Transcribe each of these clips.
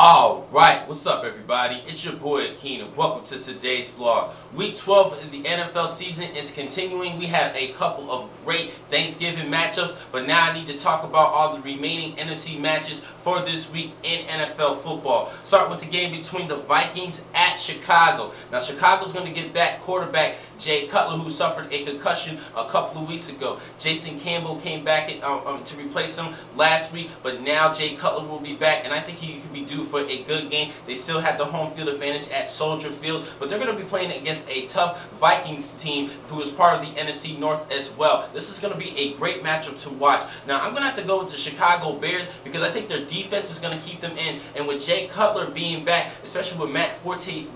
Alright, what's up everybody? It's your boy Keenan. Welcome to today's vlog. Week 12 of the NFL season is continuing. We had a couple of great Thanksgiving matchups, but now I need to talk about all the remaining NFC matches for this week in NFL football. Start with the game between the Vikings at Chicago. Now Chicago's going to get back quarterback Jay Cutler, who suffered a concussion a couple of weeks ago. Jason Campbell came back to replace him last week, but now Jay Cutler will be back, and I think he could be due for a good game. They still have the home field advantage at Soldier Field, but they're going to be playing against a tough Vikings team who is part of the NFC North as well. This is going to be a great matchup to watch. Now, I'm going to have to go with the Chicago Bears because I think their defense is going to keep them in, and with Jay Cutler being back, especially with Matt Forte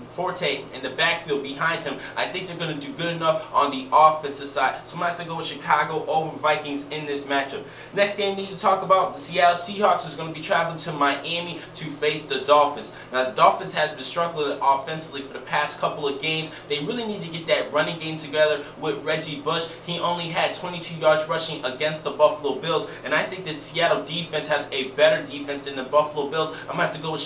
in the backfield behind him, I think they're going to do good enough on the offensive side. So I'm going to have to go with Chicago over Vikings in this matchup. Next game we need to talk about, the Seattle Seahawks is going to be traveling to Miami to face the Dolphins. Now, the Dolphins has been struggling offensively for the past couple of games. They really need to get that running game together with Reggie Bush. He only had 22 yards rushing against the Buffalo Bills, and I think the Seattle defense has a better defense than the Buffalo Bills. I'm going to have to go with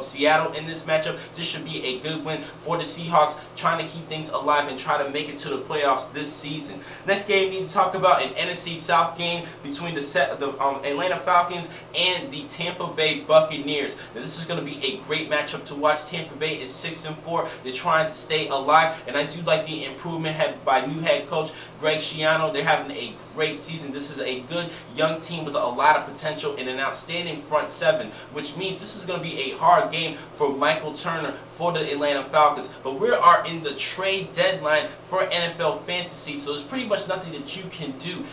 Seattle in this matchup. This should be a good win for the Seahawks, trying to keep things alive and try to make it to the playoffs this season. Next game we need to talk about an NFC South game between the Atlanta Falcons and the Tampa Bay Buccaneers. Now, this is going to be a great matchup to watch. Tampa Bay is 6-4. They're trying to stay alive, and I do like the improvement by new head coach Greg Schiano. They're having a great season. This is a good young team with a lot of potential and an outstanding front seven, which means this is going to be a hard game for Michael Turner for the Atlanta Falcons. But we are in the trade deadline for NFL fantasy, so there's pretty much nothing that you can do.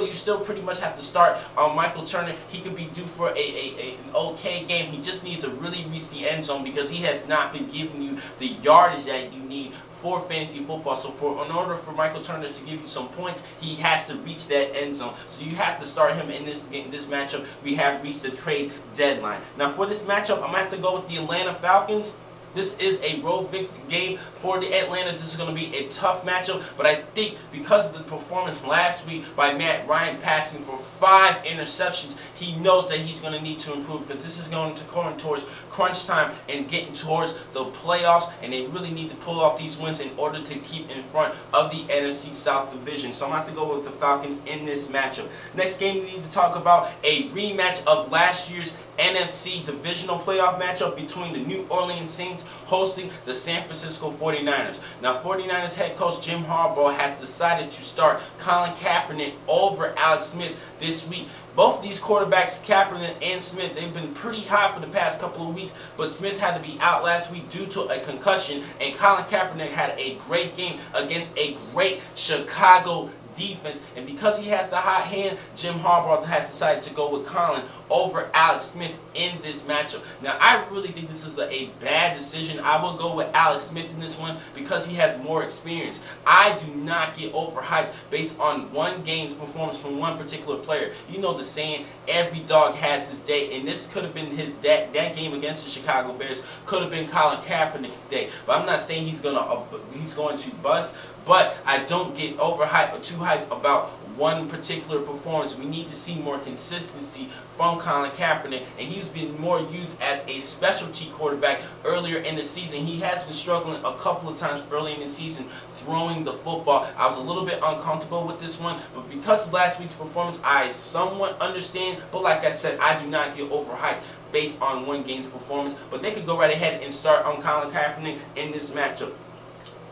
You still pretty much have to start on Michael Turner. He could be due for an okay game. He just needs to really reach the end zone because he has not been giving you the yardage that you need for fantasy football. So in order for Michael Turner to give you some points, he has to reach that end zone. So you have to start him in this matchup. We have reached the trade deadline. Now for this matchup, I'm going to have to go with the Atlanta Falcons. This is a road game for the Atlanta. This is going to be a tough matchup, but I think because of the performance last week by Matt Ryan passing for 5 interceptions, he knows that he's going to need to improve because this is going to come towards crunch time and getting towards the playoffs, and they really need to pull off these wins in order to keep in front of the NFC South Division. So I'm going to have to go with the Falcons in this matchup. Next game we need to talk about a rematch of last year's NFC divisional playoff matchup between the New Orleans Saints hosting the San Francisco 49ers. Now, 49ers head coach Jim Harbaugh has decided to start Colin Kaepernick over Alex Smith this week. Both these quarterbacks, Kaepernick and Smith, they've been pretty hot for the past couple of weeks, but Smith had to be out last week due to a concussion, and Colin Kaepernick had a great game against a great Chicago defense, and because he has the hot hand, Jim Harbaugh has decided to go with Colin over Alex Smith in this matchup. Now, I really think this is a bad decision. I will go with Alex Smith in this one because he has more experience. I do not get overhyped based on one game's performance from one particular player. You know the saying, every dog has his day, and this could have been that game against the Chicago Bears could have been Colin Kaepernick's day. But I'm not saying he's going to bust, but I don't get overhyped or too hyped about one particular performance. We need to see more consistency from Colin Kaepernick, and he's been more used as a specialty quarterback earlier in the season. He has been struggling a couple of times early in the season throwing the football. I was a little bit uncomfortable with this one, but because of last week's performance, I somewhat understand, but like I said, I do not get overhyped based on one game's performance, but they could go right ahead and start on Colin Kaepernick in this matchup.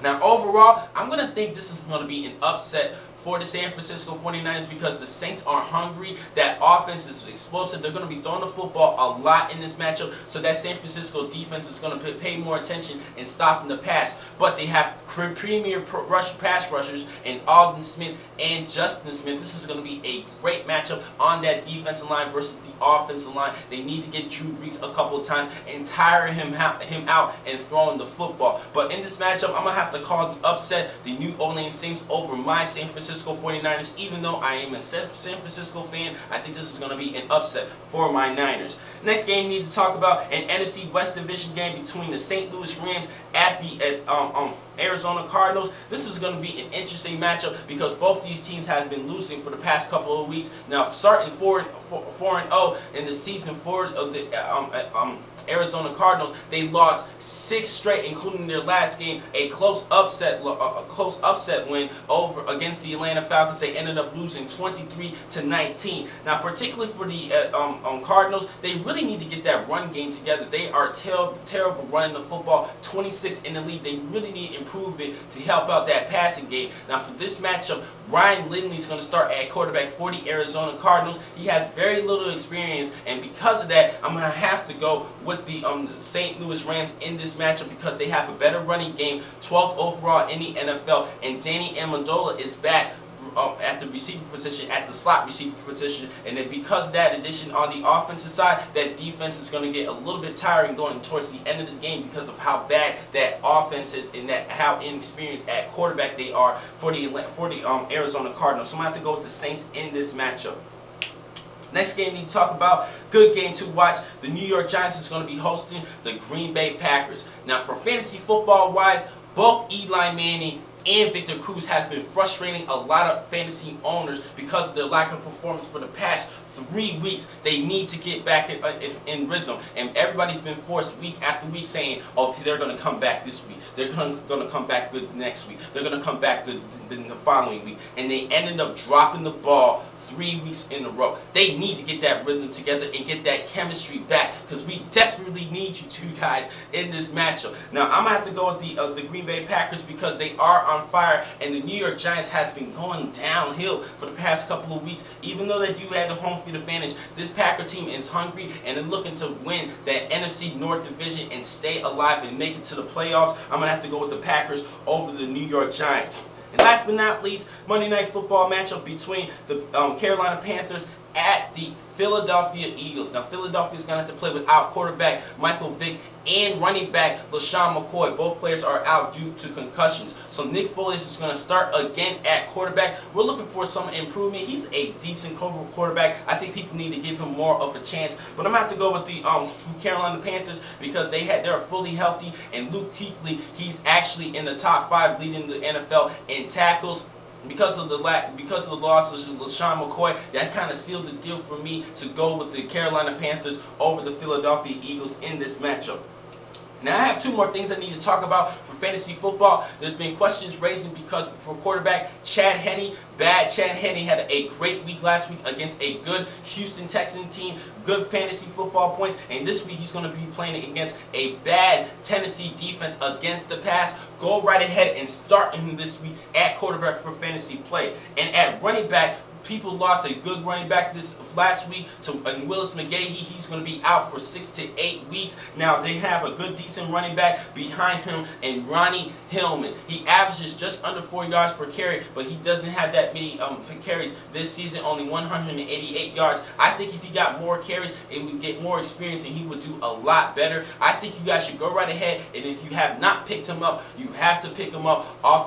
Now, overall, I'm going to think this is going to be an upset for the San Francisco 49ers because the Saints are hungry. That offense is explosive. They're going to be throwing the football a lot in this matchup, so that San Francisco defense is going to pay more attention in stopping the pass. But they have premier pass rushers in Aldon Smith and Justin Smith. This is going to be a great matchup on that defensive line versus the offensive line. They need to get Drew Brees a couple of times and tire him out and throwing the football. But in this matchup, I'm going to have to call the upset, the New Orleans Saints over my San Francisco 49ers. Even though I am a San Francisco fan, I think this is going to be an upset for my Niners. Next game we need to talk about an NFC West Division game between the St. Louis Rams at Arizona Cardinals. This is going to be an interesting matchup because both these teams have been losing for the past couple of weeks. Now, starting 4-0 in the season Arizona Cardinals. They lost 6 straight, including their last game, a close upset win over against the Atlanta Falcons. They ended up losing 23-19. Now, particularly for the Cardinals, they really need to get that run game together. They are terrible running the football, 26th in the league. They really need improvement to help out that passing game. Now, for this matchup, Ryan Lindley is going to start at quarterback for the Arizona Cardinals. He has very little experience, and because of that, I'm going to have to go with the St. Louis Rams in this matchup because they have a better running game, 12th overall in the NFL, and Danny Amendola is back at the receiver position, at the slot receiver position, and then because of that addition on the offensive side, that defense is going to get a little bit tiring going towards the end of the game because of how bad that offense is and how inexperienced at quarterback they are for the Arizona Cardinals. So I'm going to have to go with the Saints in this matchup. Next game we need to talk about, good game to watch. The New York Giants is going to be hosting the Green Bay Packers. Now, for fantasy football wise, both Eli Manning and Victor Cruz has been frustrating a lot of fantasy owners because of their lack of performance for the past 3 weeks. They need to get back in rhythm, and everybody's been forced week after week saying, oh, they're going to come back this week, they're going to come back good next week, they're going to come back good the following week, and they ended up dropping the ball 3 weeks in a row. They need to get that rhythm together and get that chemistry back because we desperately need you two guys in this matchup. Now, I'm going to have to go with the Green Bay Packers because they are on fire, and the New York Giants has been going downhill for the past couple of weeks. Even though they do have the home field advantage, this Packer team is hungry and they're looking to win that NFC North Division and stay alive and make it to the playoffs. I'm going to have to go with the Packers over the New York Giants. And last but not least, Monday Night Football matchup between the Carolina Panthers at the Philadelphia Eagles. Now, Philadelphia is going to have to play without quarterback Michael Vick and running back LaShawn McCoy. Both players are out due to concussions. So Nick Foles is going to start again at quarterback. We're looking for some improvement. He's a decent quarterback. I think people need to give him more of a chance. But I'm going to have to go with the Carolina Panthers because they're fully healthy. And Luke Kuechly, he's actually in the top 5 leading the NFL in tackles. Because of the loss of LaShawn McCoy, that kind of sealed the deal for me to go with the Carolina Panthers over the Philadelphia Eagles in this matchup. Now, I have 2 more things I need to talk about for fantasy football. There's been questions raised because for quarterback Chad Henne, Chad Henne had a great week last week against a good Houston Texans team, good fantasy football points, and this week he's going to be playing against a bad Tennessee defense against the pass. Go right ahead and start him this week at quarterback for fantasy play. And at running back, people lost a good running back this last week to Willis McGahee. He's going to be out for 6 to 8 weeks. Now, they have a good, decent running back behind him and Ronnie Hillman. He averages just under 4 yards per carry, but he doesn't have that many carries this season, only 188 yards. I think if he got more carries, it would get more experience and he would do a lot better. I think you guys should go right ahead, and if you have not picked him up, you have to pick him up off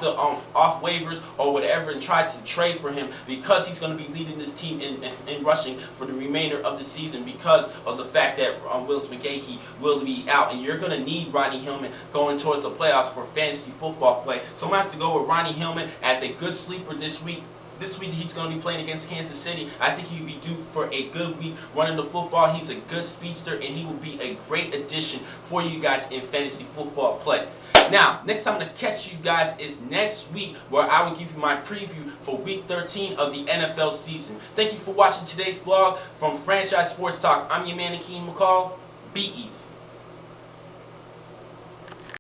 waivers or whatever and try to trade for him because he's going to be leading this team in rushing for the remainder of the season because of the fact that Willis McGahee will be out, and you're going to need Ronnie Hillman going towards the playoffs for fantasy football play. So I'm going to have to go with Ronnie Hillman as a good sleeper this week. This week he's going to be playing against Kansas City. I think he'll be due for a good week running the football. He's a good speedster, and he will be a great addition for you guys in fantasy football play. Now, next time to catch you guys is next week, where I will give you my preview for Week 13 of the NFL season. Thank you for watching today's vlog from Franchise Sports Talk. I'm your man, Akeem McCall. Be easy.